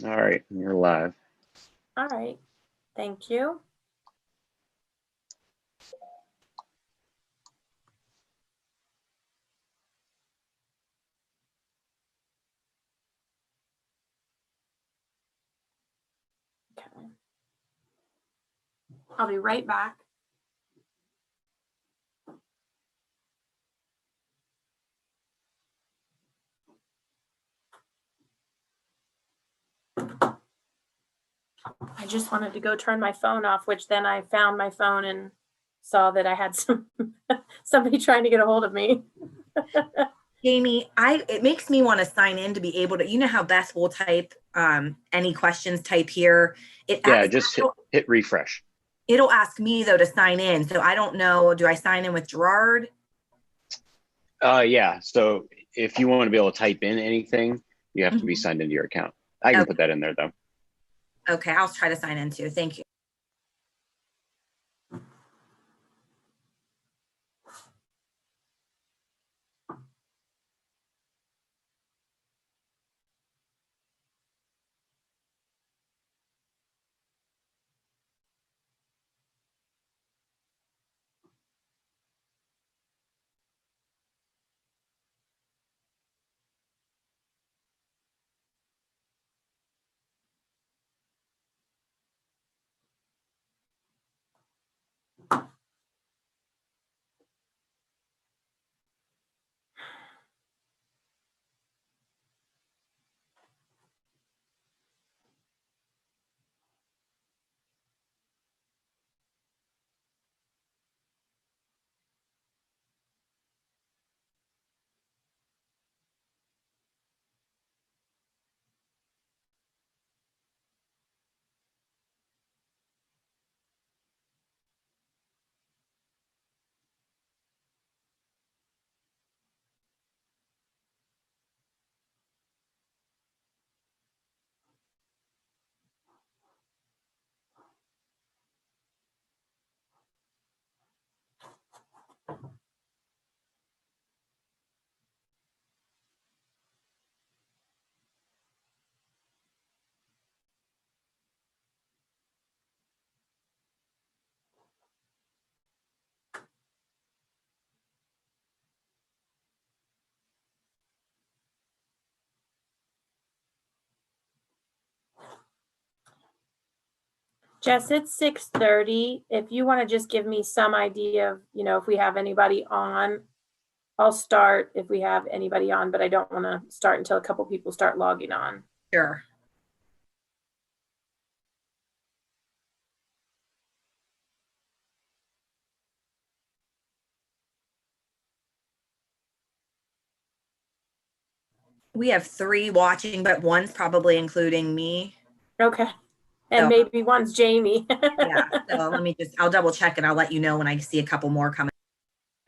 All right, you're live. All right, thank you. Okay. I'll be right back. I just wanted to go turn my phone off, which then I found my phone and saw that I had somebody trying to get a hold of me. Jamie, it makes me want to sign in to be able to, you know how Beth will type any questions, type here. Just hit refresh. It'll ask me though to sign in. So I don't know, do I sign in with Gerard? Yeah, so if you want to be able to type in anything, you have to be signed into your account. I can put that in there though. Okay, I'll try to sign in too. Thank you. Jess, it's 6:30. If you want to just give me some idea of, if we have anybody on, I'll start if we have anybody on, but I don't want to start until a couple people start logging on. Sure. We have 3 watching, but one's probably including me. Okay. And maybe one's Jamie. Yeah. So I'll double check and I'll let you know when I see a couple more coming.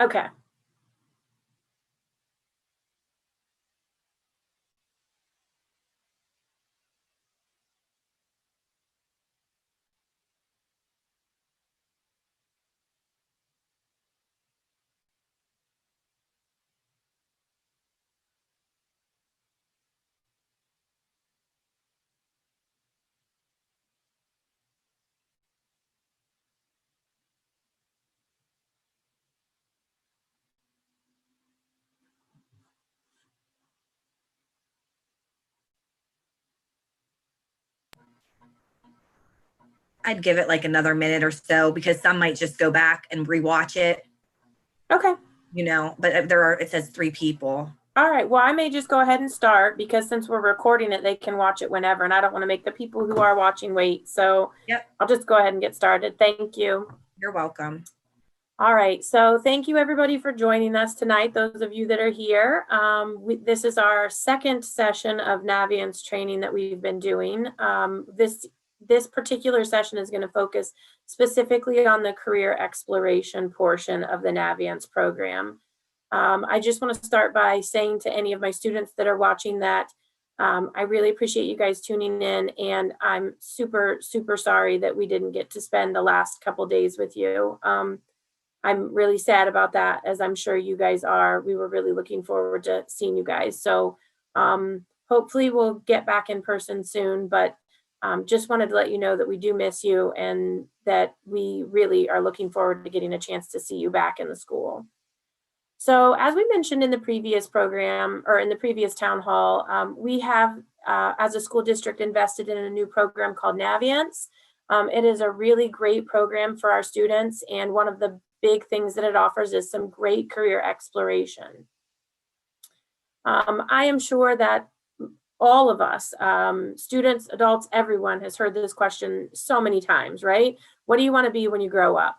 Okay. I'd give it like another minute or so because some might just go back and rewatch it. Okay. But it says 3 people. All right. Well, I may just go ahead and start because since we're recording it, they can watch it whenever. And I don't want to make the people who are watching wait. So yep. I'll just go ahead and get started. Thank you. You're welcome. All right. So thank you everybody for joining us tonight. Those of you that are here. This is our second session of Naviance training that we've been doing. This particular session is going to focus specifically on the career exploration portion of the Naviance program. I just want to start by saying to any of my students that are watching that I really appreciate you guys tuning in, and I'm super, super sorry that we didn't get to spend the last couple days with you. I'm really sad about that, as I'm sure you guys are. We were really looking forward to seeing you guys. So hopefully we'll get back in person soon, but just wanted to let you know that we do miss you and that we really are looking forward to getting a chance to see you back in the school. So as we mentioned in the previous program, or in the previous town hall, we have, as a school district, invested in a new program called Naviance. It is a really great program for our students, and one of the big things that it offers is some great career exploration. I am sure that all of us, students, adults, everyone has heard this question so many times, right? What do you want to be when you grow up?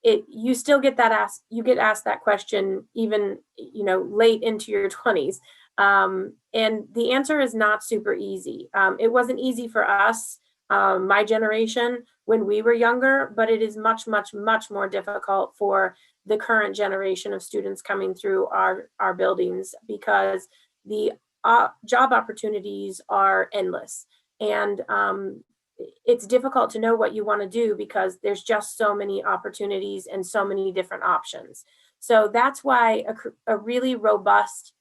You still get that asked, you get asked that question even, late into your 20s. And the answer is not super easy. It wasn't easy for us, my generation, when we were younger, but it is much, much, much more difficult for the current generation of students coming through our buildings, because the job opportunities are endless. And it's difficult to know what you want to do because there's just so many opportunities and so many different options. So that's why a really robust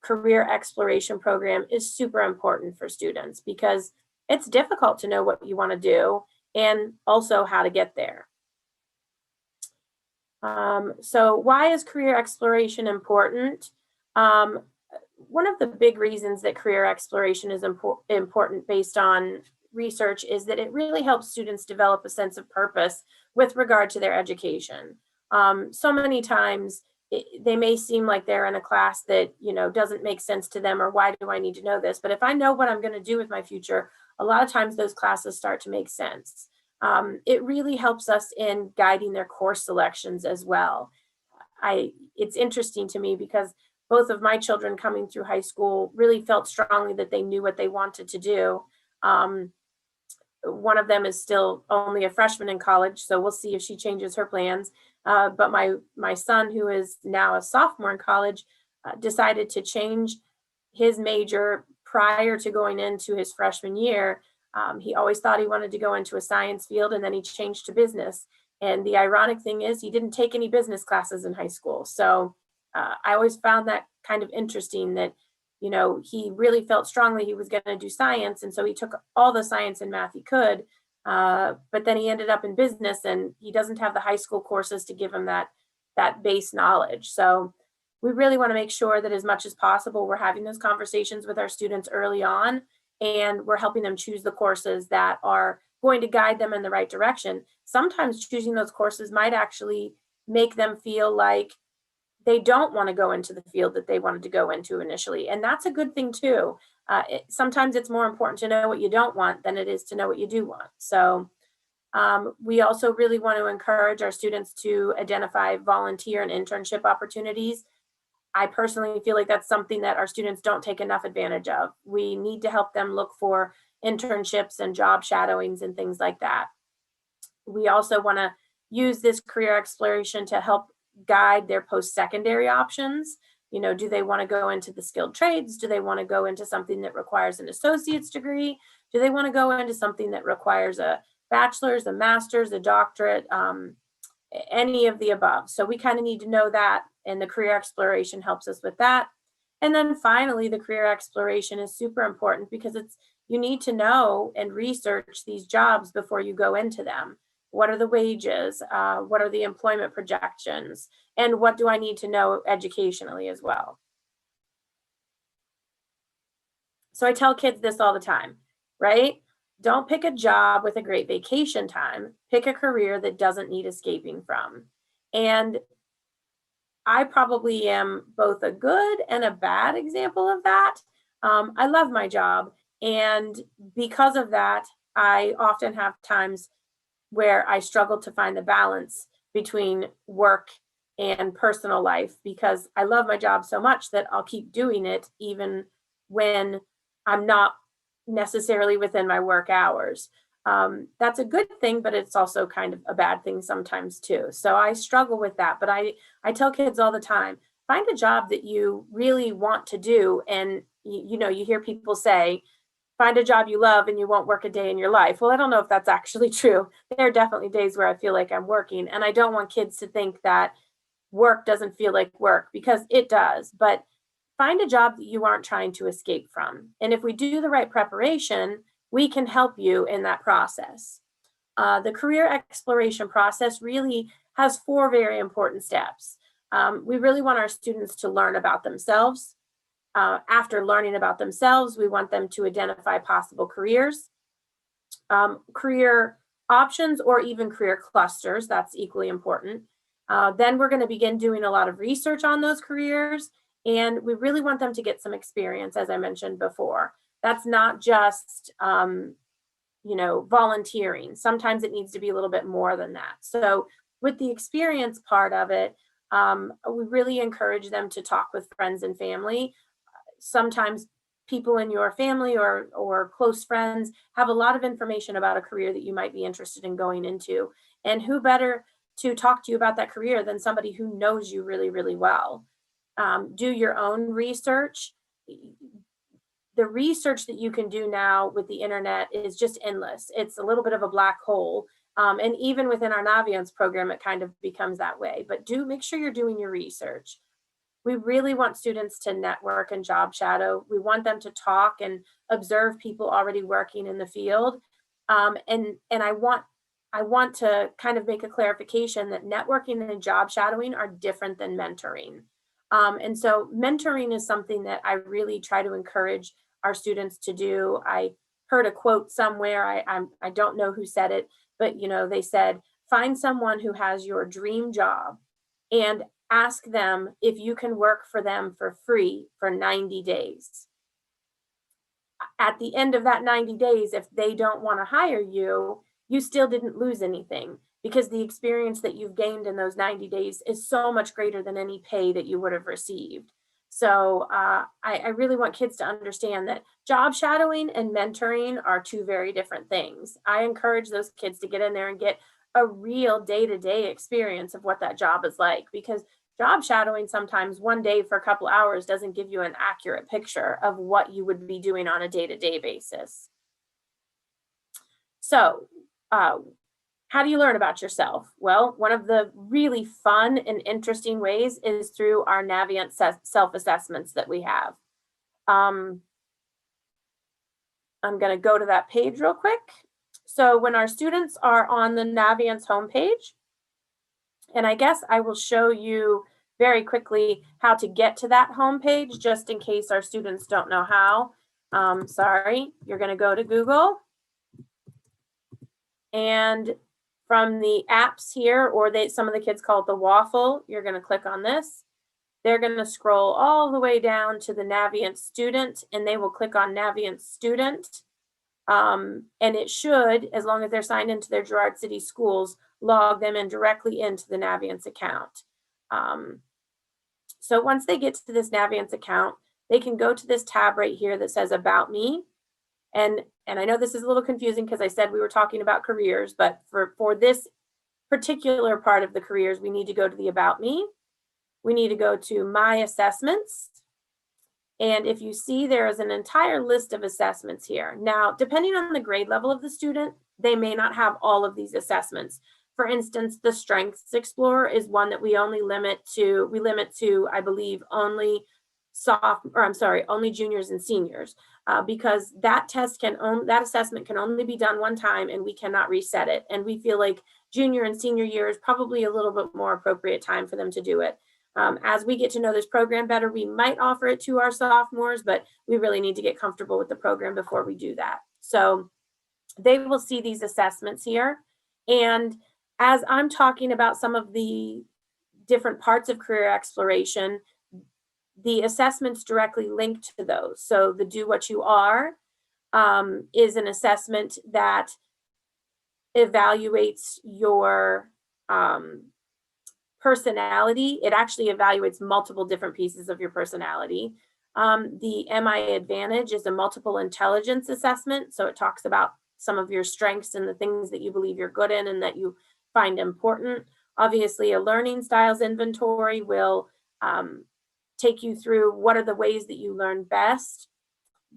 career exploration program is super important for students, because it's difficult to know what you want to do and also how to get there. So why is career exploration important? One of the big reasons that career exploration is important based on research is that it really helps students develop a sense of purpose with regard to their education. So many times they may seem like they're in a class that, doesn't make sense to them, or why do I need to know this? But if I know what I'm going to do with my future, a lot of times those classes start to make sense. It really helps us in guiding their course selections as well. It's interesting to me because both of my children coming through high school really felt strongly that they knew what they wanted to do. One of them is still only a freshman in college, so we'll see if she changes her plans. But my son, who is now a sophomore in college, decided to change his major prior to going into his freshman year. He always thought he wanted to go into a science field, and then he changed to business. And the ironic thing is he didn't take any business classes in high school. So I always found that kind of interesting that, he really felt strongly he was going to do science. And so he took all the science and math he could, but then he ended up in business, and he doesn't have the high school courses to give him that base knowledge. So we really want to make sure that as much as possible, we're having those conversations with our students early on, and we're helping them choose the courses that are going to guide them in the right direction. Sometimes choosing those courses might actually make them feel like they don't want to go into the field that they wanted to go into initially. And that's a good thing too. Sometimes it's more important to know what you don't want than it is to know what you do want. So we also really want to encourage our students to identify volunteer and internship opportunities. I personally feel like that's something that our students don't take enough advantage of. We need to help them look for internships and job shadowings and things like that. We also want to use this career exploration to help guide their post-secondary options. Do they want to go into the skilled trades? Do they want to go into something that requires an associate's degree? Do they want to go into something that requires a bachelor's, a master's, a doctorate, any of the above? So we kind of need to know that, and the career exploration helps us with that. And then finally, the career exploration is super important because you need to know and research these jobs before you go into them. What are the wages? What are the employment projections? And what do I need to know educationally as well? So I tell kids this all the time, right? Don't pick a job with a great vacation time. Pick a career that doesn't need escaping from. And I probably am both a good and a bad example of that. I love my job. And because of that, I often have times where I struggle to find the balance between work and personal life, because I love my job so much that I'll keep doing it even when I'm not necessarily within my work hours. That's a good thing, but it's also kind of a bad thing sometimes too. So I struggle with that, but I tell kids all the time, find a job that you really want to do. And you hear people say, find a job you love and you won't work a day in your life. Well, I don't know if that's actually true. There are definitely days where I feel like I'm working, and I don't want kids to think that work doesn't feel like work, because it does. But find a job that you aren't trying to escape from. And if we do the right preparation, we can help you in that process. The career exploration process really has 4 very important steps. We really want our students to learn about themselves. After learning about themselves, we want them to identify possible careers, career options, or even career clusters. That's equally important. Then we're going to begin doing a lot of research on those careers, and we really want them to get some experience, as I mentioned before. That's not just volunteering. Sometimes it needs to be a little bit more than that. So with the experience part of it, we really encourage them to talk with friends and family. Sometimes people in your family or close friends have a lot of information about a career that you might be interested in going into. And who better to talk to you about that career than somebody who knows you really, really well. Do your own research. The research that you can do now with the internet is just endless. It's a little bit of a black hole. And even within our Naviance program, it kind of becomes that way. But do make sure you're doing your research. We really want students to network and job shadow. We want them to talk and observe people already working in the field. And I want to kind of make a clarification that networking and job shadowing are different than mentoring. And so mentoring is something that I really try to encourage our students to do. I heard a quote somewhere, I don't know who said it, but they said, find someone who has your dream job and ask them if you can work for them for free for 90 days. At the end of that 90 days, if they don't want to hire you, you still didn't lose anything, because the experience that you've gained in those 90 days is so much greater than any pay that you would have received. So I really want kids to understand that job shadowing and mentoring are 2 very different things. I encourage those kids to get in there and get a real day-to-day experience of what that job is like, because job shadowing sometimes one day for a couple hours doesn't give you an accurate picture of what you would be doing on a day-to-day basis. So how do you learn about yourself? Well, one of the really fun and interesting ways is through our Naviance self-assessments that we have. I'm going to go to that page real quick. So when our students are on the Naviance homepage, and I guess I will show you very quickly how to get to that homepage, just in case our students don't know how. Sorry, you're going to go to Google. And from the apps here, or some of the kids call it the waffle, you're going to click on this. They're going to scroll all the way down to the Naviance student, and they will click on Naviance student. And it should, as long as they're signed into their Girard City schools, log them in directly into the Naviance account. So once they get to this Naviance account, they can go to this tab right here that says About Me. And I know this is a little confusing because I said we were talking about careers, but for this particular part of the careers, we need to go to the About Me. We need to go to My Assessments. And if you see, there is an entire list of assessments here. Now, depending on the grade level of the student, they may not have all of these assessments. For instance, the Strengths Explorer is one that we limit to, I believe, only juniors and seniors, because that assessment can only be done one time and we cannot reset it. And we feel like junior and senior year is probably a little bit more appropriate time for them to do it. As we get to know this program better, we might offer it to our sophomores, but we really need to get comfortable with the program before we do that. So they will see these assessments here. And as I'm talking about some of the different parts of career exploration, the assessments directly link to those. So the Do What You Are is an assessment that evaluates your personality. It actually evaluates multiple different pieces of your personality. The MI Advantage is a multiple intelligence assessment. So it talks about some of your strengths and the things that you believe you're good in and that you find important. Obviously, a learning styles inventory will take you through what are the ways that you learn best.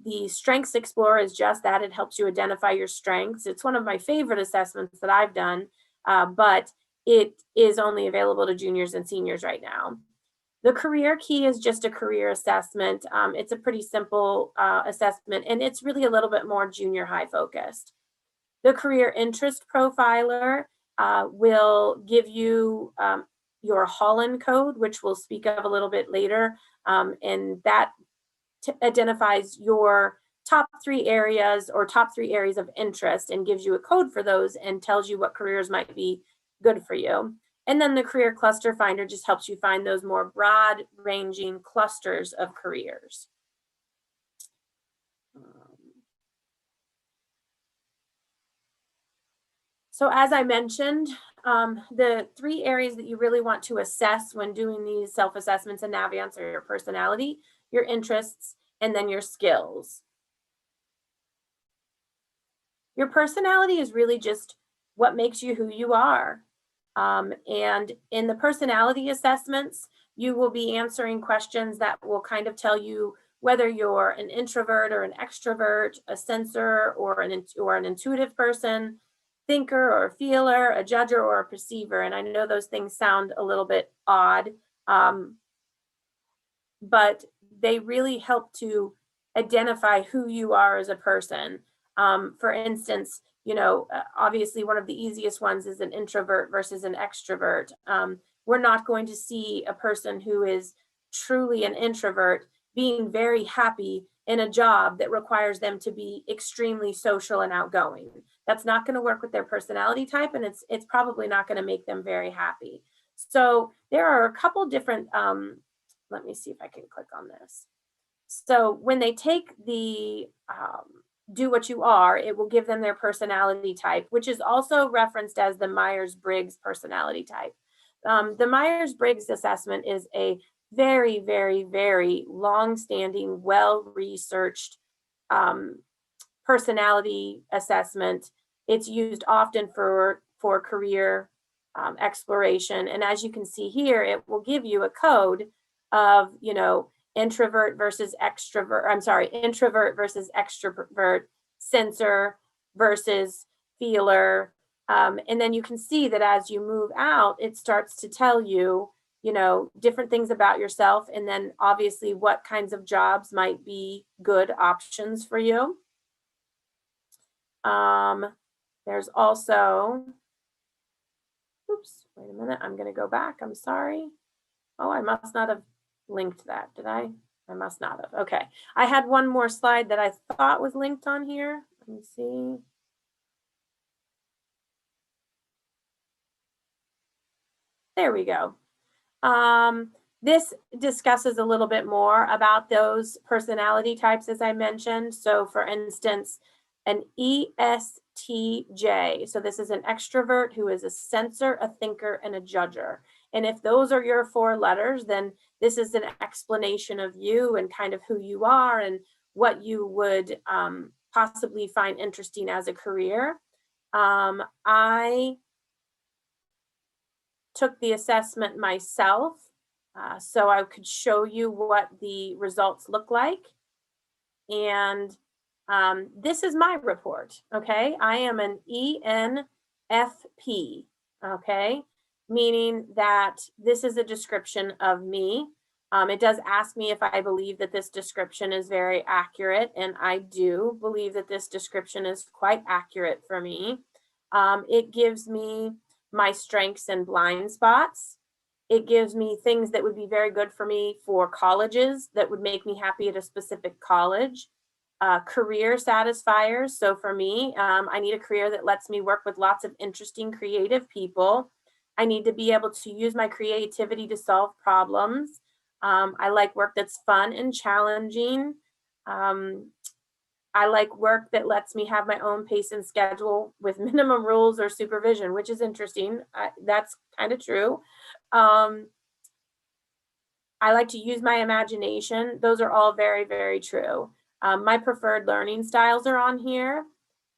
The Strengths Explorer is just that. It helps you identify your strengths. It's one of my favorite assessments that I've done, but it is only available to juniors and seniors right now. The career key is just a career assessment. It's a pretty simple assessment, and it's really a little bit more junior high focused. The career interest profiler will give you your Holland code, which we'll speak of a little bit later, and that identifies your top 3 areas or top 3 areas of interest and gives you a code for those and tells you what careers might be good for you. And then the career cluster finder just helps you find those more broad ranging clusters of careers. So as I mentioned, the 3 areas that you really want to assess when doing these self-assessments in Naviance are your personality, your interests, and then your skills. Your personality is really just what makes you who you are. And in the personality assessments, you will be answering questions that will kind of tell you whether you're an introvert or an extrovert, a sensor or an intuitive person, thinker or a feeler, a judger or a perceiver. And I know those things sound a little bit odd, but they really help to identify who you are as a person. For instance, you know, obviously one of the easiest ones is an introvert versus an extrovert. We're not going to see a person who is truly an introvert being very happy in a job that requires them to be extremely social and outgoing. That's not going to work with their personality type, and it's probably not going to make them very happy. So there are a couple different, let me see if I can click on this. So when they take the do what you are, it will give them their personality type, which is also referenced as the Myers-Briggs personality type. The Myers-Briggs assessment is a very, very, very long-standing, well-researched personality assessment. It's used often for career exploration. And as you can see here, it will give you a code of, you know, introvert versus extrovert, introvert versus extrovert, sensor versus feeler. And then you can see that as you move out, it starts to tell you, you know, different things about yourself, and then obviously what kinds of jobs might be good options for you. There's also, oops, wait a minute, I'm going to go back. I'm sorry. Oh, I must not have linked that, did I? I must not have. Okay. I had one more slide that I thought was linked on here. Let me see. There we go. This discusses a little bit more about those personality types, as I mentioned. So for instance, an ESTJ. So this is an extrovert who is a sensor, a thinker, and a judger. And if those are your 4 letters, then this is an explanation of you and kind of who you are and what you would possibly find interesting as a career. I took the assessment myself, so I could show you what the results look like. And this is my report, okay? I am an ENFP, okay? Meaning that this is a description of me. It does ask me if I believe that this description is very accurate, and I do believe that this description is quite accurate for me. It gives me my strengths and blind spots. It gives me things that would be very good for me for colleges that would make me happy at a specific college. Career satisfiers. So for me, I need a career that lets me work with lots of interesting, creative people. I need to be able to use my creativity to solve problems. I like work that's fun and challenging. I like work that lets me have my own pace and schedule with minimum rules or supervision, which is interesting. That's kind of true. I like to use my imagination. Those are all very, very true. My preferred learning styles are on here.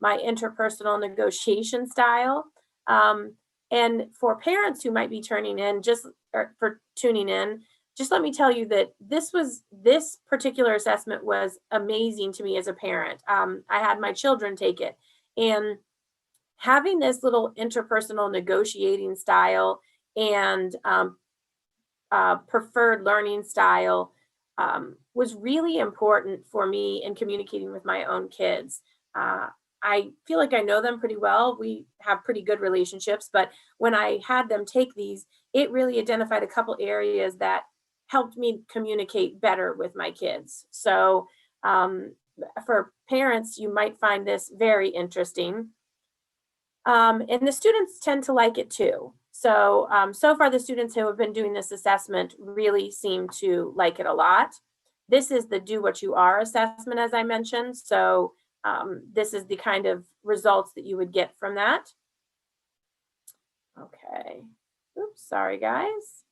My interpersonal negotiation style. And for parents who might be tuning in, just let me tell you that this particular assessment was amazing to me as a parent. I had my children take it, and having this little interpersonal negotiating style and preferred learning style was really important for me in communicating with my own kids. I feel like I know them pretty well. We have pretty good relationships, but when I had them take these, it really identified a couple areas that helped me communicate better with my kids. So for parents, you might find this very interesting. And the students tend to like it too. So, so far the students who have been doing this assessment really seem to like it a lot. This is the do what you are assessment, as I mentioned. So this is the kind of results that you would get from that. Okay. Oops, sorry guys.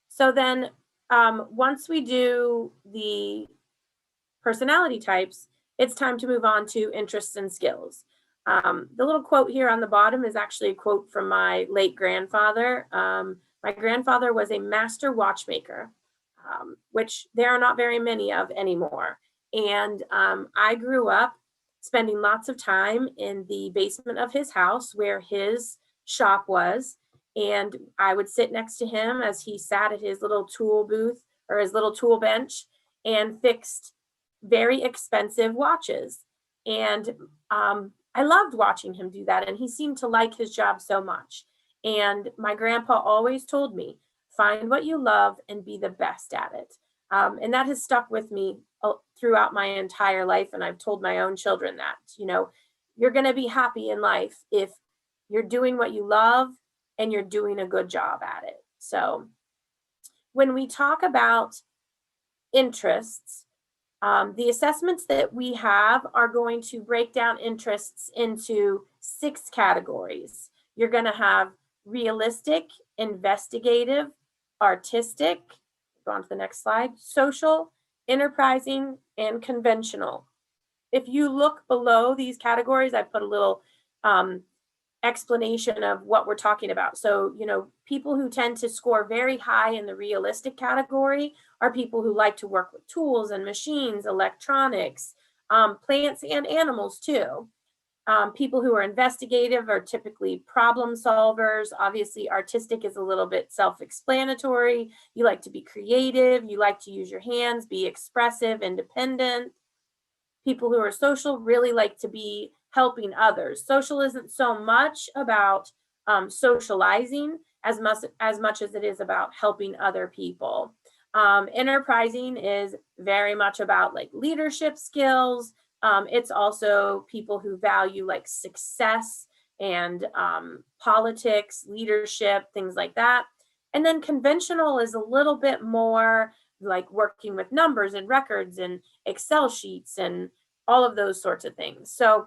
So then once we do the personality types, it's time to move on to interests and skills. The little quote here on the bottom is actually a quote from my late grandfather. My grandfather was a master watchmaker, which there are not very many of anymore. And I grew up spending lots of time in the basement of his house where his shop was. And I would sit next to him as he sat at his little tool booth or his little tool bench and fixed very expensive watches. And I loved watching him do that. And he seemed to like his job so much. And my grandpa always told me, find what you love and be the best at it. And that has stuck with me throughout my entire life. And I've told my own children that, you know, you're going to be happy in life if you're doing what you love and you're doing a good job at it. So when we talk about interests, the assessments that we have are going to break down interests into 6 categories. You're going to have realistic, investigative, artistic, go on to the next slide, social, enterprising, and conventional. If you look below these categories, I put a little explanation of what we're talking about. So, you know, people who tend to score very high in the realistic category are people who like to work with tools and machines, electronics, plants and animals too. People who are investigative are typically problem solvers. Obviously, artistic is a little bit self-explanatory. You like to be creative. You like to use your hands, be expressive, independent. People who are social really like to be helping others. Social isn't so much about socializing as much as it is about helping other people. Enterprising is very much about like leadership skills. It's also people who value like success and politics, leadership, things like that. And then conventional is a little bit more like working with numbers and records and Excel sheets and all of those sorts of things. So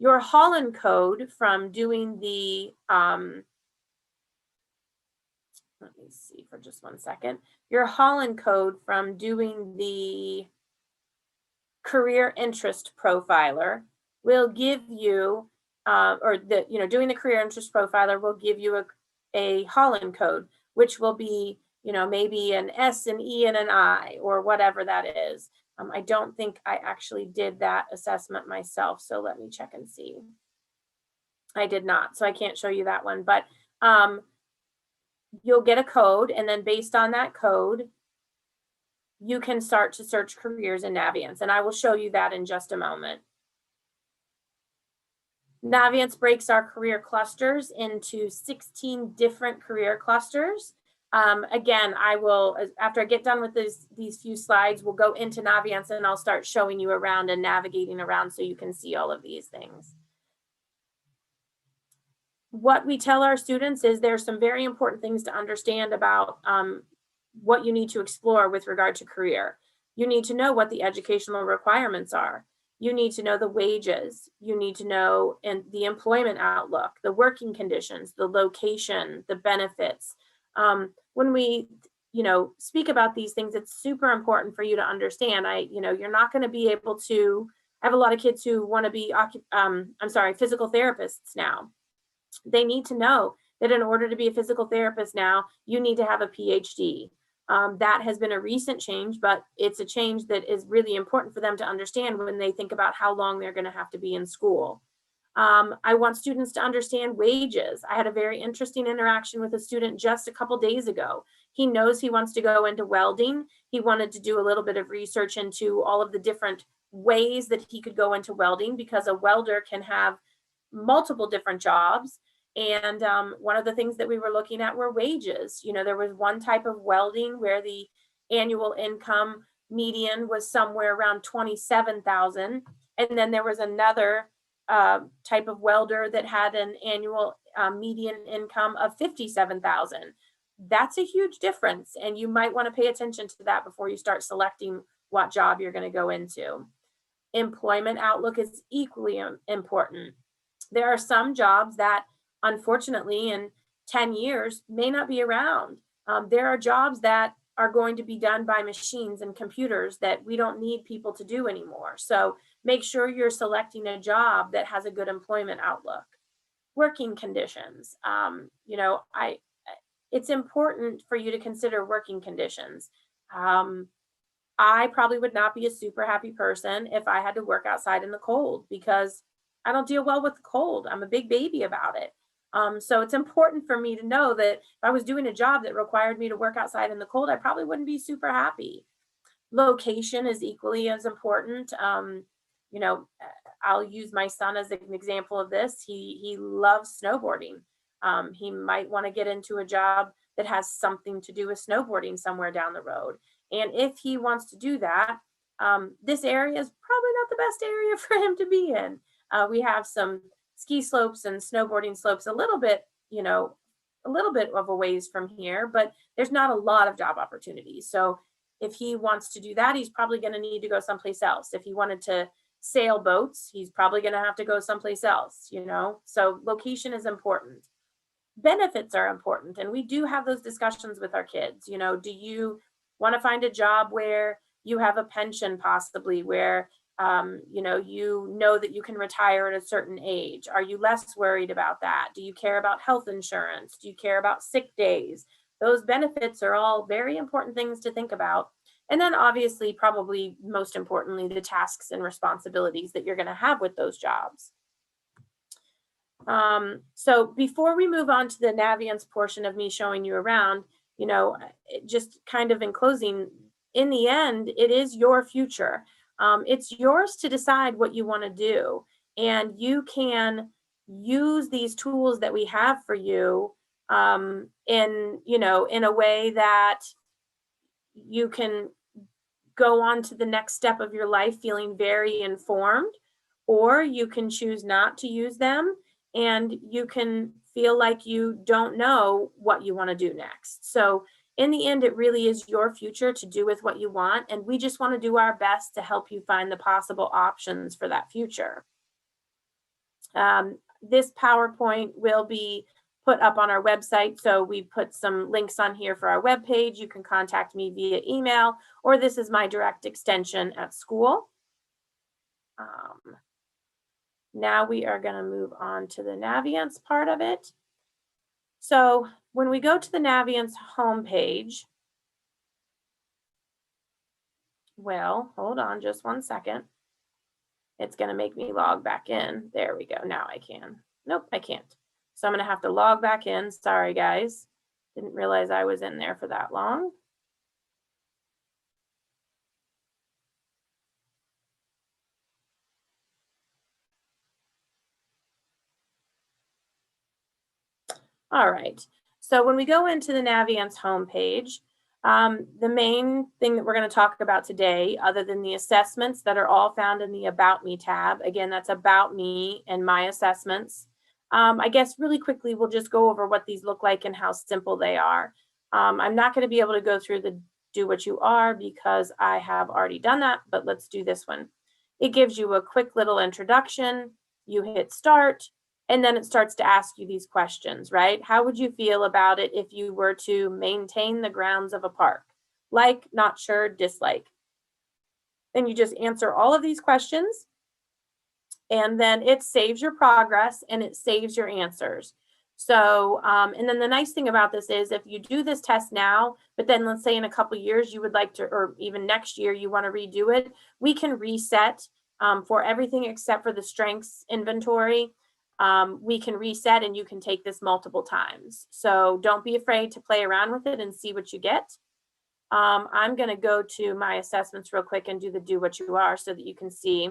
your Holland code from doing the, let me see for just one second. Your Holland code from doing the career interest profiler will give you, doing the career interest profiler will give you a Holland code, which will be, maybe an S, an E, and an I, or whatever that is. I don't think I actually did that assessment myself, so let me check and see. I did not, so I can't show you that one, but you'll get a code, and then based on that code, you can start to search careers in Naviance, and I will show you that in just a moment. Naviance breaks our career clusters into 16 different career clusters. Again, I will, after I get done with these few slides, we'll go into Naviance and I'll start showing you around and navigating around so you can see all of these things. What we tell our students is there's some very important things to understand about what you need to explore with regard to career. You need to know what the educational requirements are. You need to know the wages. You need to know the employment outlook, the working conditions, the location, the benefits. When we, speak about these things, it's super important for you to understand. You're not going to be able to. I have a lot of kids who want to be, physical therapists now. They need to know that in order to be a physical therapist now, you need to have a PhD. That has been a recent change, but it's a change that is really important for them to understand when they think about how long they're going to have to be in school. I want students to understand wages. I had a very interesting interaction with a student just a couple days ago. He knows he wants to go into welding. He wanted to do a little bit of research into all of the different ways that he could go into welding, because a welder can have multiple different jobs. And one of the things that we were looking at were wages. You know, there was one type of welding where the annual income median was somewhere around 27,000. And then there was another type of welder that had an annual median income of 57,000. That's a huge difference. And you might want to pay attention to that before you start selecting what job you're going to go into. Employment outlook is equally important. There are some jobs that, unfortunately, in 10 years may not be around. There are jobs that are going to be done by machines and computers that we don't need people to do anymore. So make sure you're selecting a job that has a good employment outlook. Working conditions. You know, it's important for you to consider working conditions. I probably would not be a super happy person if I had to work outside in the cold, because I don't deal well with the cold. I'm a big baby about it. So it's important for me to know that if I was doing a job that required me to work outside in the cold, I probably wouldn't be super happy. Location is equally as important. You know, I'll use my son as an example of this. He loves snowboarding. He might want to get into a job that has something to do with snowboarding somewhere down the road. And if he wants to do that, this area is probably not the best area for him to be in. We have some ski slopes and snowboarding slopes a little bit, you know, a little bit of a ways from here, but there's not a lot of job opportunities. So if he wants to do that, he's probably going to need to go someplace else. If he wanted to sail boats, he's probably going to have to go someplace else, you know. So location is important. Benefits are important. And we do have those discussions with our kids. You know, do you want to find a job where you have a pension, possibly, where you know that you can retire at a certain age? Are you less worried about that? Do you care about health insurance? Do you care about sick days? Those benefits are all very important things to think about. And then obviously, probably most importantly, the tasks and responsibilities that you're going to have with those jobs. So before we move on to the Naviance portion of me showing you around, you know, just kind of in closing, in the end, it is your future. It's yours to decide what you want to do, and you can use these tools that we have for you in a way that you can go on to the next step of your life feeling very informed, or you can choose not to use them and you can feel like you don't know what you want to do next. So in the end, it really is your future to do with what you want. And we just want to do our best to help you find the possible options for that future. This PowerPoint will be put up on our website. So we put some links on here for our webpage. You can contact me via email, or this is my direct extension at school. Now we are going to move on to the Naviance part of it. So when we go to the Naviance homepage, well, hold on just one second. It's going to make me log back in. There we go. Now I can. Nope, I can't. So I'm going to have to log back in. Sorry, guys. Didn't realize I was in there for that long. All right. So when we go into the Naviance homepage, the main thing that we're going to talk about today, other than the assessments that are all found in the About Me tab, again, that's About Me and My Assessments. I guess really quickly, we'll just go over what these look like and how simple they are. I'm not going to be able to go through the Do What You Are because I have already done that, but let's do this one. It gives you a quick little introduction. You hit start. And then it starts to ask you these questions, right? How would you feel about it if you were to maintain the grounds of a park? Like, not sure, dislike. Then you just answer all of these questions. And then it saves your progress and it saves your answers. So, and then the nice thing about this is if you do this test now, but then let's say in a couple of years you would like to, or even next year you want to redo it, we can reset for everything except for the strengths inventory. We can reset and you can take this multiple times. So don't be afraid to play around with it and see what you get. I'm going to go to my assessments real quick and do the do what you are so that you can see.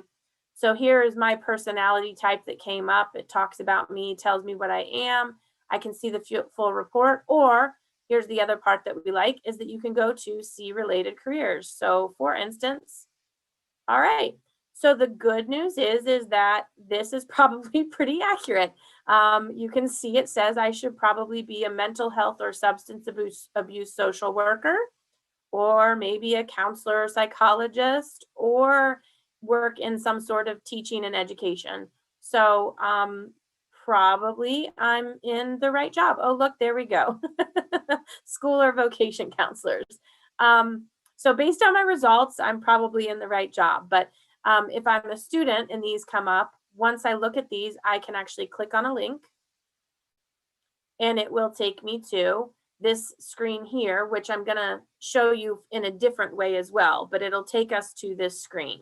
So here is my personality type that came up. It talks about me, tells me what I am. I can see the full report, or here's the other part that we like is that you can go to see related careers. So for instance, all right. So the good news is that this is probably pretty accurate. You can see it says I should probably be a mental health or substance abuse social worker, or maybe a counselor or psychologist, or work in some sort of teaching and education. So probably I'm in the right job. Oh, look, there we go. School or vocation counselors. So based on my results, I'm probably in the right job. But if I'm a student and these come up, once I look at these, I can actually click on a link and it will take me to this screen here, which I'm going to show you in a different way as well, but it'll take us to this screen.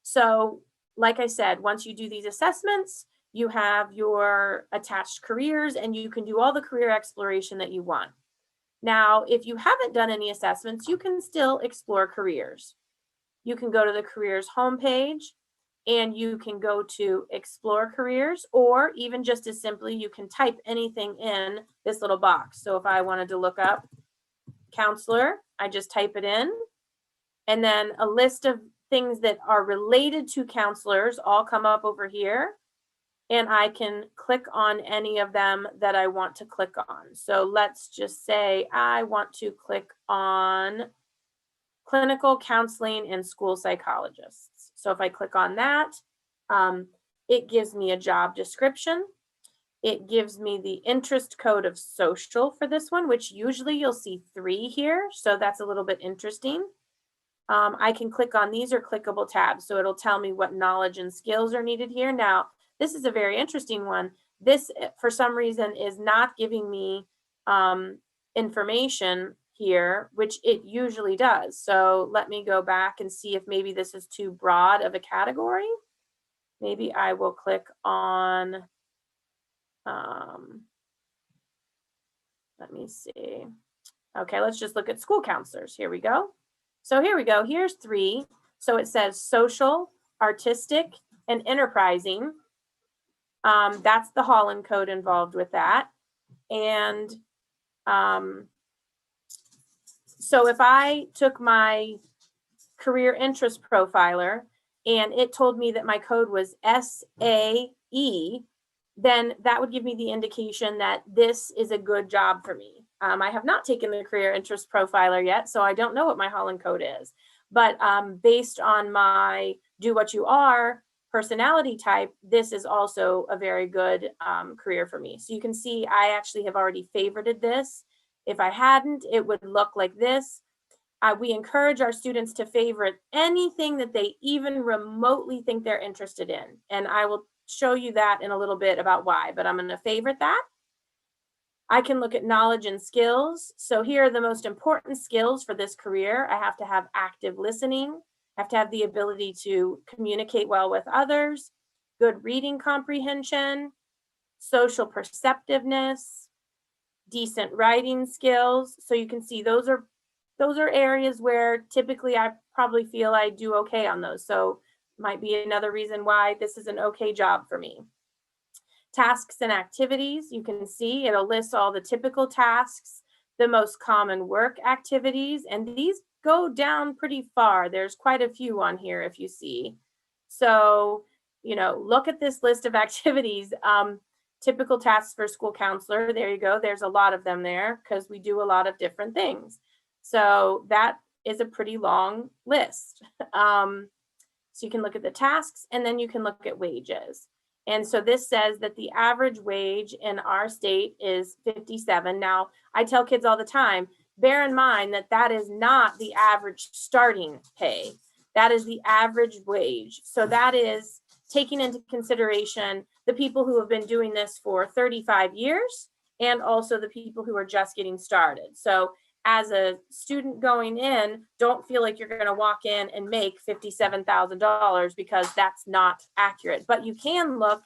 So like I said, once you do these assessments, you have your attached careers and you can do all the career exploration that you want. Now, if you haven't done any assessments, you can still explore careers. You can go to the careers homepage and you can go to explore careers, or even just as simply, you can type anything in this little box. So if I wanted to look up counselor, I just type it in, and then a list of things that are related to counselors all come up over here, and I can click on any of them that I want to click on. So let's just say I want to click on clinical counseling and school psychologists. So if I click on that, it gives me a job description. It gives me the interest code of social for this one, which usually you'll see 3 here. So that's a little bit interesting. I can click on these are clickable tabs. So it'll tell me what knowledge and skills are needed here. Now, this is a very interesting one. This, for some reason, is not giving me information here, which it usually does. So let me go back and see if maybe this is too broad of a category. Maybe I will click on, let me see. Okay, let's just look at school counselors. Here we go. So here we go. Here's 3. So it says social, artistic, and enterprising. That's the Holland code involved with that. And so if I took my career interest profiler and it told me that my code was SAE, then that would give me the indication that this is a good job for me. I have not taken the career interest profiler yet, so I don't know what my Holland code is. But based on my do what you are personality type, this is also a very good career for me. So you can see I actually have already favorited this. If I hadn't, it would look like this. We encourage our students to favorite anything that they even remotely think they're interested in. And I will show you that in a little bit about why, but I'm going to favorite that. I can look at knowledge and skills. So here are the most important skills for this career. I have to have active listening. I have to have the ability to communicate well with others, good reading comprehension, social perceptiveness, decent writing skills. So you can see those are areas where typically I probably feel I do okay on those. So might be another reason why this is an okay job for me. Tasks and activities, you can see it'll list all the typical tasks, the most common work activities, and these go down pretty far. There's quite a few on here if you see. So, you know, look at this list of activities. Typical tasks for school counselor, there you go. There's a lot of them there because we do a lot of different things. So that is a pretty long list. So you can look at the tasks and then you can look at wages. And so this says that the average wage in our state is 57. Now, I tell kids all the time, bear in mind that that is not the average starting pay. That is the average wage. So that is taking into consideration the people who have been doing this for 35 years and also the people who are just getting started. So as a student going in, don't feel like you're going to walk in and make $57,000 because that's not accurate. But you can look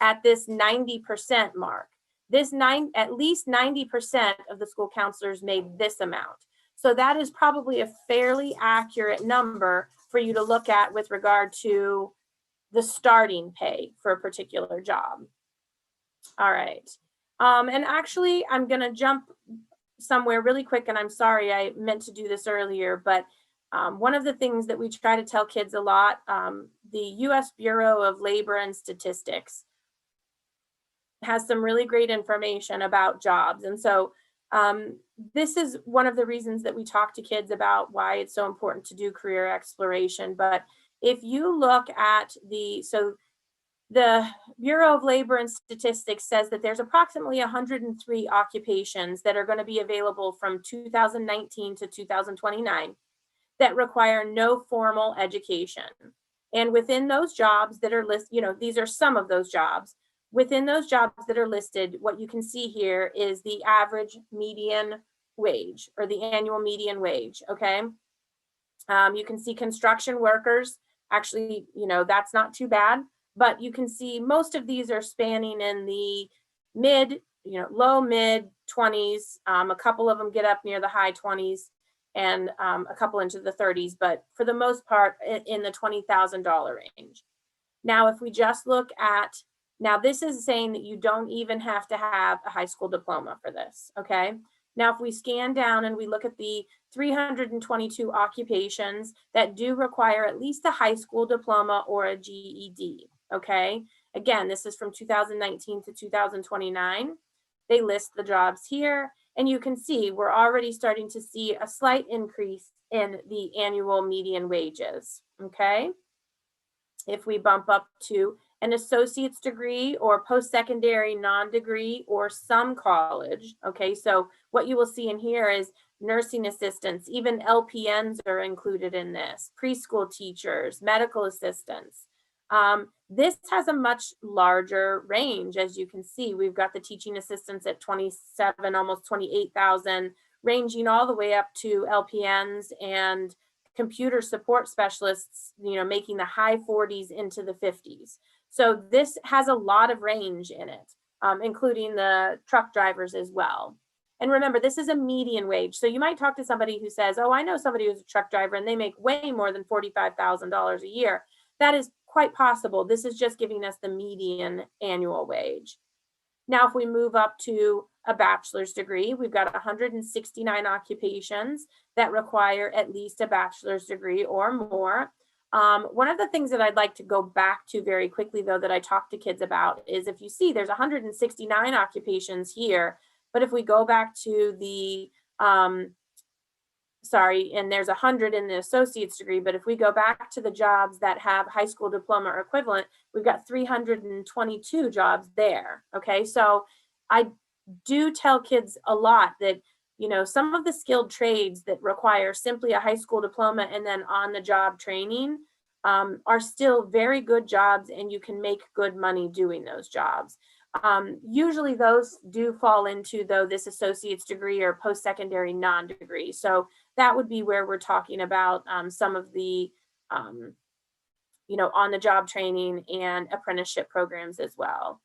at this 90% mark. At least 90% of the school counselors made this amount. So that is probably a fairly accurate number for you to look at with regard to the starting pay for a particular job. All right. And actually, I'm going to jump somewhere really quick, and I'm sorry, I meant to do this earlier, but one of the things that we try to tell kids a lot, the U.S. Bureau of Labor and Statistics has some really great information about jobs. And so this is one of the reasons that we talk to kids about why it's so important to do career exploration. But if you look at the Bureau of Labor and Statistics says that there's approximately 103 occupations that are going to be available from 2019 to 2029 that require no formal education. And within those jobs that are listed, these are some of those jobs. Within those jobs that are listed, what you can see here is the average median wage, or the annual median wage, okay? You can see construction workers, actually, that's not too bad, but you can see most of these are spanning in the low mid 20s. A couple of them get up near the high 20s, and a couple into the 30s, but for the most part in the $20,000 range. Now, if we just look at, now this is saying that you don't even have to have a high school diploma for this, okay? Now, if we scan down and we look at the 322 occupations that do require at least a high school diploma or a GED, okay? Again, this is from 2019 to 2029. They list the jobs here, and you can see we're already starting to see a slight increase in the annual median wages, okay? If we bump up to an associate's degree or post-secondary non-degree or some college, okay? So what you will see in here is nursing assistants, even LPNs are included in this, preschool teachers, medical assistants. This has a much larger range. As you can see, we've got the teaching assistants at 27, almost 28,000, ranging all the way up to LPNs and computer support specialists, making the high 40s into the 50s. So this has a lot of range in it, including the truck drivers as well. And remember, this is a median wage. So you might talk to somebody who says, oh, I know somebody who's a truck driver and they make way more than $45,000 a year. That is quite possible. This is just giving us the median annual wage. Now, if we move up to a bachelor's degree, we've got 169 occupations that require at least a bachelor's degree or more. One of the things that I'd like to go back to very quickly, though, that I talk to kids about is, if you see there's 169 occupations here, but if we go back to the, and there's 100 in the associate's degree, but if we go back to the jobs that have high school diploma or equivalent, we've got 322 jobs there, okay? So I do tell kids a lot that, some of the skilled trades that require simply a high school diploma and then on the job training are still very good jobs, and you can make good money doing those jobs. Usually those do fall into, though, this associate's degree or post-secondary non-degree. So that would be where we're talking about some of the, on the job training and apprenticeship programs as well.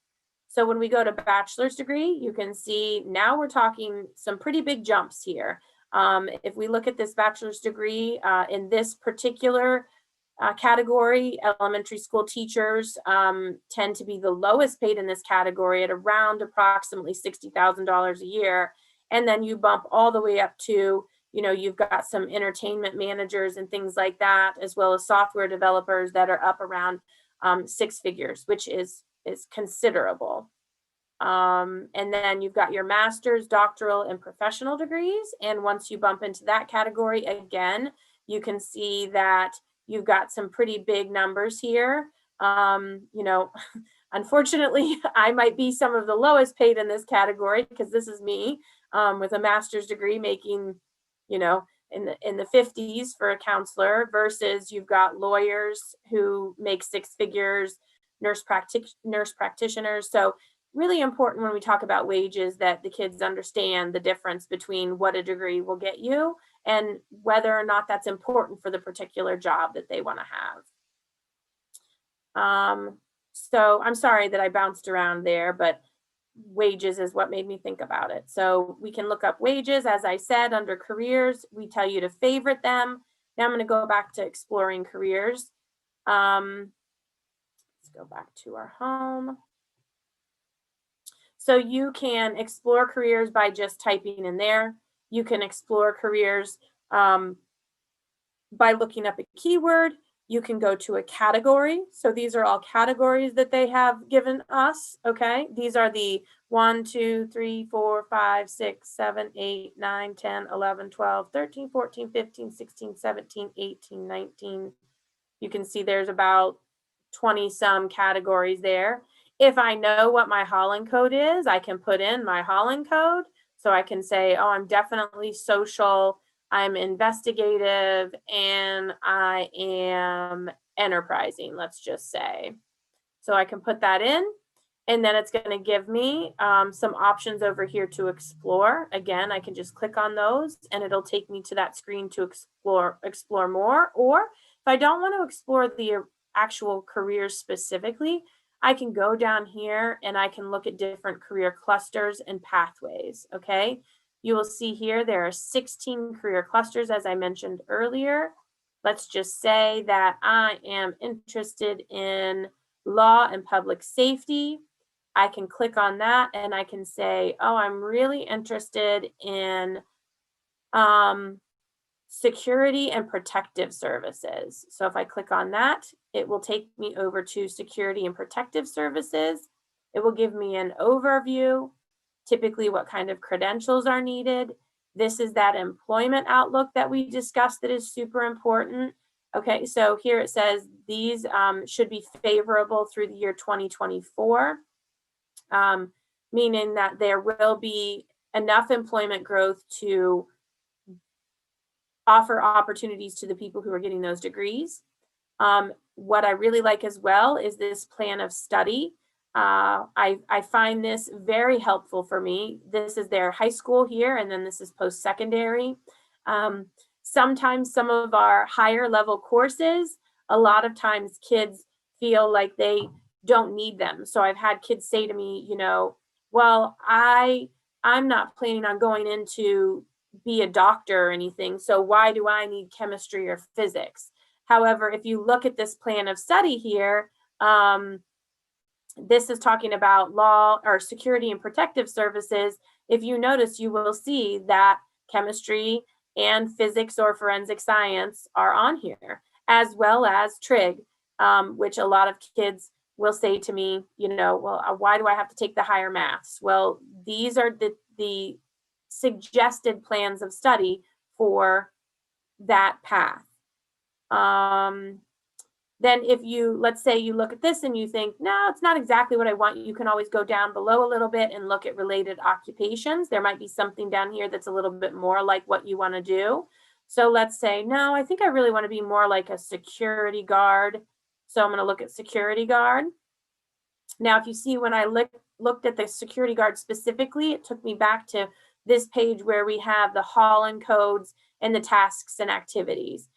So when we go to bachelor's degree, you can see now we're talking some pretty big jumps here. If we look at this bachelor's degree in this particular category, elementary school teachers tend to be the lowest paid in this category at around approximately $60,000 a year. And then you bump all the way up to, you've got some entertainment managers and things like that, as well as software developers that are up around 6 figures, which is considerable. And then you've got your master's, doctoral, and professional degrees. And once you bump into that category, again, you can see that you've got some pretty big numbers here. Unfortunately, I might be some of the lowest paid in this category, because this is me with a master's degree making, in the 50s for a counselor, versus you've got lawyers who make 6 figures, nurse practitioners. So, really important when we talk about wages that the kids understand the difference between what a degree will get you and whether or not that's important for the particular job that they want to have. So I'm sorry that I bounced around there, but wages is what made me think about it. So we can look up wages. As I said, under careers, we tell you to favorite them. Now I'm going to go back to exploring careers. Let's go back to our home. So you can explore careers by just typing in there. You can explore careers by looking up a keyword. You can go to a category. So these are all categories that they have given us. Okay. These are the 1, 2, 3, 4, 5, 6, 7, 8, 9, 10, 11, 12, 13, 14, 15, 16, 17, 18, 19. You can see there's about 20 some categories there. If I know what my Holland code is, I can put in my Holland code. So I can say, oh, I'm definitely social, I'm investigative, and I am enterprising, let's just say. So I can put that in, and then it's going to give me some options over here to explore. Again, I can just click on those and it'll take me to that screen to explore more. Or if I don't want to explore the actual careers specifically, I can go down here and I can look at different career clusters and pathways. Okay. You will see here there are 16 career clusters, as I mentioned earlier. Let's just say that I am interested in law and public safety. I can click on that and I can say, oh, I'm really interested in security and protective services. So if I click on that, it will take me over to security and protective services. It will give me an overview, typically what kind of credentials are needed. This is that employment outlook that we discussed that is super important. Okay, so here it says these should be favorable through the year 2024, meaning that there will be enough employment growth to offer opportunities to the people who are getting those degrees. What I really like as well is this plan of study. I find this very helpful for me. This is their high school here, and then this is post-secondary. Sometimes some of our higher level courses, a lot of times kids feel like they don't need them. So I've had kids say to me, you know, well, I'm not planning on going into be a doctor or anything, so why do I need chemistry or physics? However, if you look at this plan of study here, this is talking about law or security and protective services. If you notice, you will see that chemistry and physics or forensic science are on here, as well as trig, which a lot of kids will say to me, you know, well, why do I have to take the higher maths? Well, these are the suggested plans of study for that path. Then if you, let's say you look at this and you think, no, it's not exactly what I want, you can always go down below a little bit and look at related occupations. There might be something down here that's a little bit more like what you want to do. So let's say, no, I think I really want to be more like a security guard. So I'm going to look at security guard. Now, if you see, when I looked at the security guard specifically, it took me back to this page where we have the Holland codes and the tasks and activities.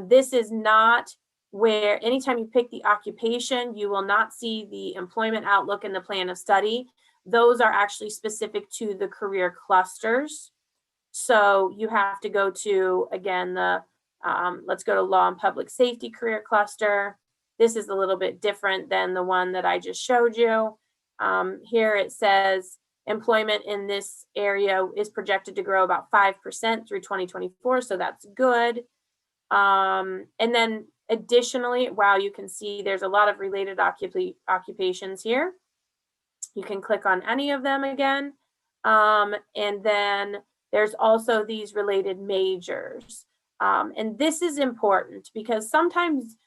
This is not where anytime you pick the occupation, you will not see the employment outlook and the plan of study. Those are actually specific to the career clusters. So you have to go to, again, the let's go to law and public safety career cluster. This is a little bit different than the one that I just showed you. Here it says employment in this area is projected to grow about 5% through 2024. So that's good. And then additionally, wow, you can see there's a lot of related occupations here. You can click on any of them again. And then there's also these related majors. And this is important because sometimes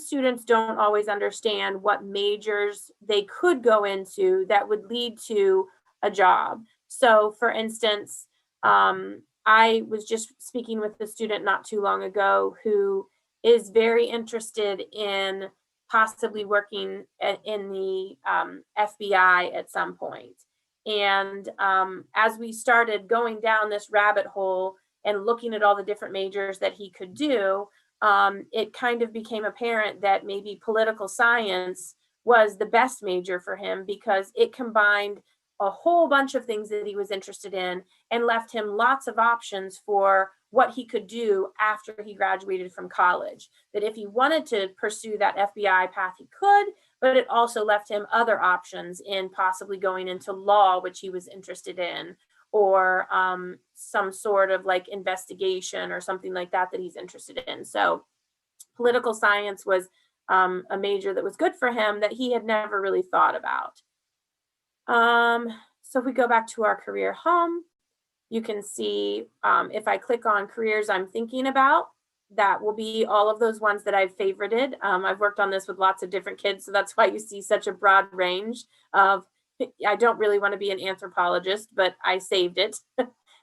students don't always understand what majors they could go into that would lead to a job. So for instance, I was just speaking with a student not too long ago who is very interested in possibly working in the FBI at some point. And as we started going down this rabbit hole and looking at all the different majors that he could do, it kind of became apparent that maybe political science was the best major for him, because it combined a whole bunch of things that he was interested in and left him lots of options for what he could do after he graduated from college. That if he wanted to pursue that FBI path, he could, but it also left him other options in possibly going into law, which he was interested in, or some sort of like investigation or something like that he's interested in. So political science was a major that was good for him that he had never really thought about. So if we go back to our career home, you can see if I click on careers I'm thinking about, that will be all of those ones that I've favorited. I've worked on this with lots of different kids, so that's why you see such a broad range of, I don't really want to be an anthropologist, but I saved it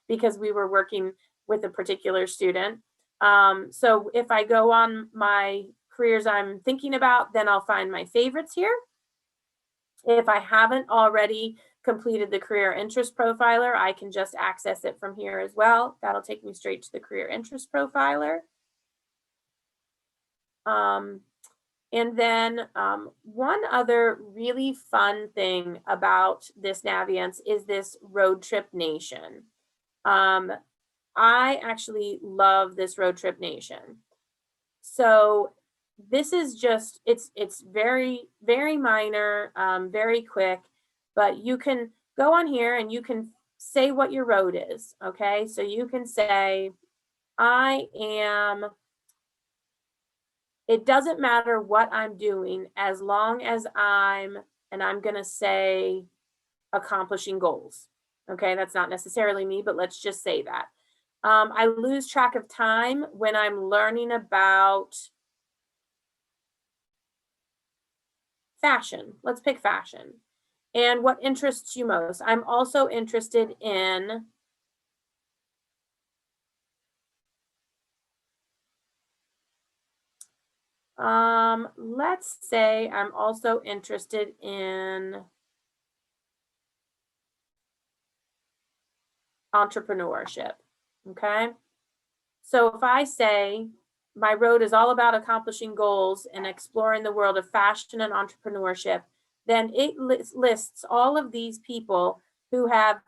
because we were working with a particular student. So if I go on my careers I'm thinking about, then I'll find my favorites here. If I haven't already completed the career interest profiler, I can just access it from here as well. That'll take me straight to the career interest profiler. And then one other really fun thing about this Naviance is this Road Trip Nation. I actually love this Road Trip Nation. So this is just, it's very, very minor, very quick, but you can go on here and you can say what your road is, okay? So you can say, it doesn't matter what I'm doing as long as I'm gonna say accomplishing goals, okay? That's not necessarily me, but let's just say that. I lose track of time when I'm learning about fashion. Let's pick fashion. And what interests you most? I'm also interested in let's say I'm also interested in entrepreneurship, okay? So if I say my road is all about accomplishing goals and exploring the world of fashion and entrepreneurship, then it lists all of these people who have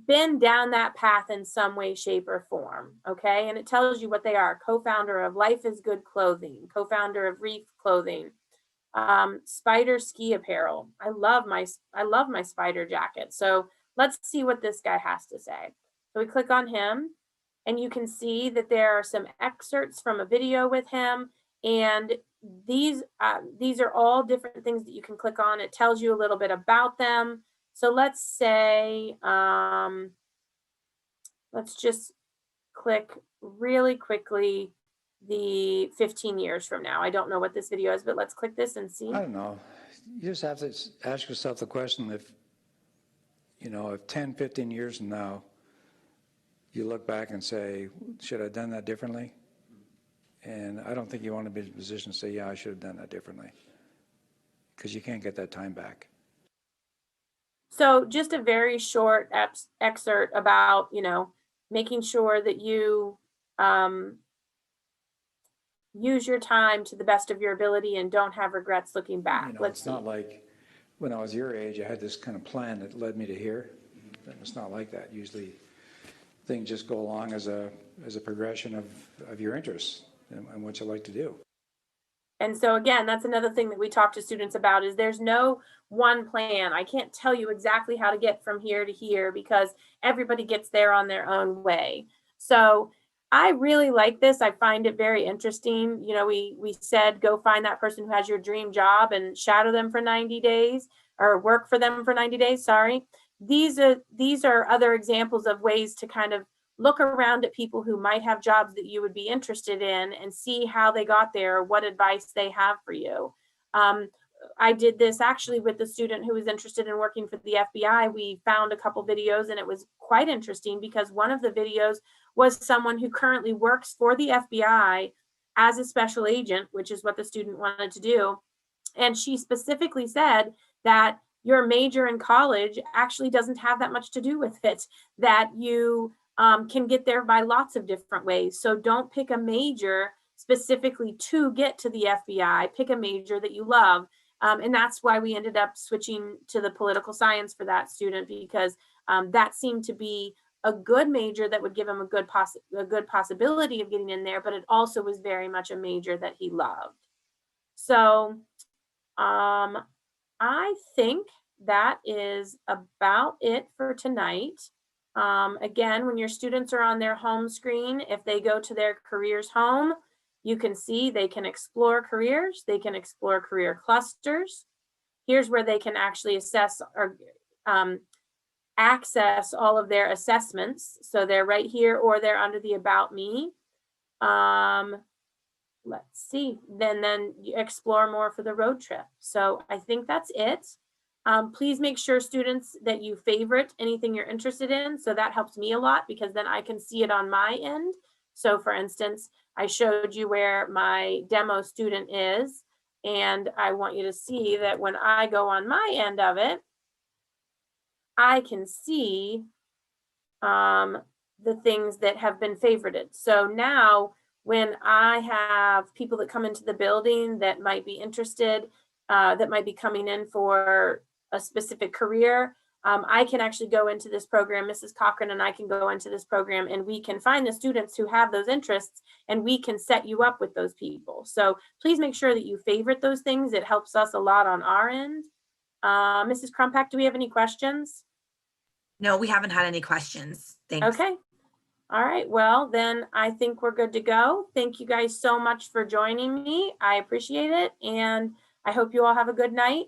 been down that path in some way, shape, or form, okay? And it tells you what they are. Co-founder of Life is Good Clothing, co-founder of Reef Clothing, Spider Ski Apparel. I love my spider jacket. So let's see what this guy has to say. So we click on him, and you can see that there are some excerpts from a video with him, and these are all different things that you can click on. It tells you a little bit about them. So let's say, let's just click really quickly the 15 years from now. I don't know what this video is, but let's click this and see. I don't know. You just have to ask yourself the question, if 10, 15 years from now, you look back and say, should I have done that differently? And I don't think you want to be in a position to say, yeah, I should have done that differently, because you can't get that time back. So just a very short excerpt about, making sure that you use your time to the best of your ability and don't have regrets looking back. It's not like when I was your age, I had this kind of plan that led me to here. It's not like that. Usually things just go along as a progression of your interests and what you like to do. And so again, that's another thing that we talk to students about, is there's no one plan. I can't tell you exactly how to get from here to here, because everybody gets there on their own way. So I really like this. I find it very interesting. We said, go find that person who has your dream job and shadow them for 90 days, or work for them for 90 days. Sorry. These are other examples of ways to kind of look around at people who might have jobs that you would be interested in and see how they got there, what advice they have for you. I did this actually with the student who was interested in working for the FBI. We found a couple videos, and it was quite interesting because one of the videos was someone who currently works for the FBI as a special agent, which is what the student wanted to do. And she specifically said that your major in college actually doesn't have that much to do with it, that you can get there by lots of different ways. So don't pick a major specifically to get to the FBI, pick a major that you love. And that's why we ended up switching to the political science for that student, because that seemed to be a good major that would give him a good possibility of getting in there, but it also was very much a major that he loved. So I think that is about it for tonight. Again, when your students are on their home screen, if they go to their careers home, you can see they can explore careers, they can explore career clusters. Here's where they can actually assess or access all of their assessments. So they're right here, or they're under the About Me. Let's see, then you explore more for the road trip. So I think that's it. Please make sure, students, that you favorite anything you're interested in. So that helps me a lot, because then I can see it on my end. So for instance, I showed you where my demo student is, and I want you to see that when I go on my end of it, I can see the things that have been favorited. So now when I have people that come into the building that might be interested, that might be coming in for a specific career, I can actually go into this program, Mrs. Cochran and I can go into this program, and we can find the students who have those interests, and we can set you up with those people. So please make sure that you favorite those things. It helps us a lot on our end. Mrs. Krumpak, do we have any questions? No, we haven't had any questions. Thanks. Okay. All right. Well, then I think we're good to go. Thank you guys so much for joining me. I appreciate it. And I hope you all have a good night.